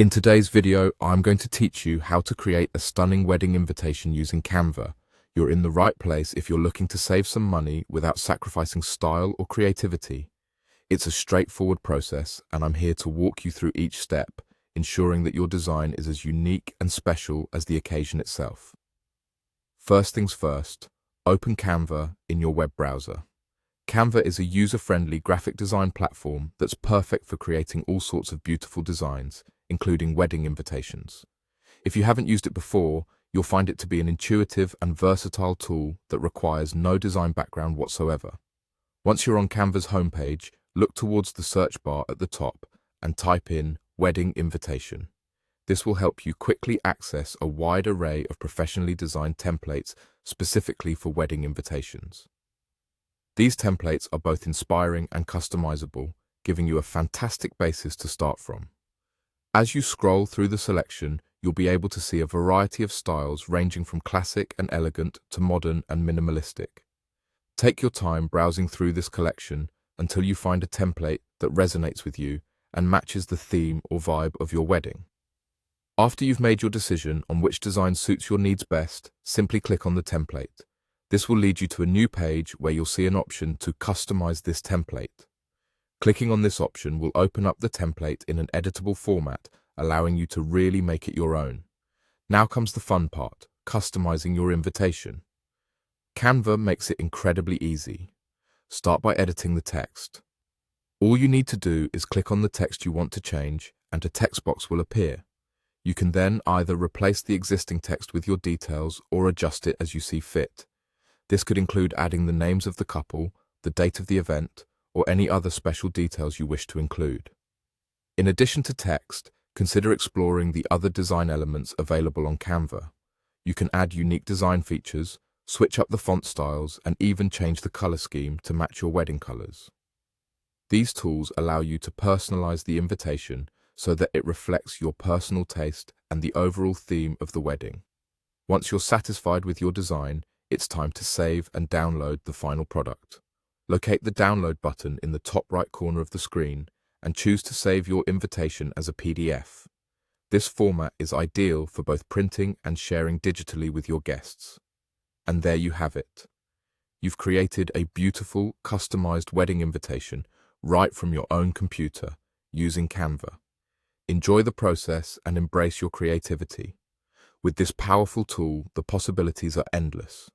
In today's video, I'm going to teach you how to create a stunning wedding invitation using Canva. You're in the right place if you're looking to save some money without sacrificing style or creativity. It's a straightforward process, and I'm here to walk you through each step, ensuring that your design is as unique and special as the occasion itself. First things first, open Canva in your web browser. Canva is a user-friendly graphic design platform that's perfect for creating all sorts of beautiful designs, including wedding invitations. If you haven't used it before, you'll find it to be an intuitive and versatile tool that requires no design background whatsoever. Once you're on Canva's homepage, look towards the search bar at the top and type in wedding invitation. This will help you quickly access a wide array of professionally designed templates specifically for wedding invitations. These templates are both inspiring and customizable, giving you a fantastic basis to start from. As you scroll through the selection, you'll be able to see a variety of styles ranging from classic and elegant to modern and minimalistic. Take your time browsing through this collection until you find a template that resonates with you and matches the theme or vibe of your wedding. After you've made your decision on which design suits your needs best, simply click on the template. This will lead you to a new page where you'll see an option to customize this template. Clicking on this option will open up the template in an editable format, allowing you to really make it your own. Now comes the fun part, customizing your invitation. Canva makes it incredibly easy. Start by editing the text. All you need to do is click on the text you want to change, and a text box will appear. You can then either replace the existing text with your details or adjust it as you see fit. This could include adding the names of the couple, the date of the event, or any other special details you wish to include. In addition to text, consider exploring the other design elements available on Canva. You can add unique design features, switch up the font styles, and even change the color scheme to match your wedding colors. These tools allow you to personalize the invitation so that it reflects your personal taste and the overall theme of the wedding. Once you're satisfied with your design, it's time to save and download the final product. Locate the download button in the top right corner of the screen and choose to save your invitation as a PDF. This format is ideal for both printing and sharing digitally with your guests. And there you have it. You've created a beautiful, customized wedding invitation right from your own computer using Canva. Enjoy the process and embrace your creativity. With this powerful tool, the possibilities are endless.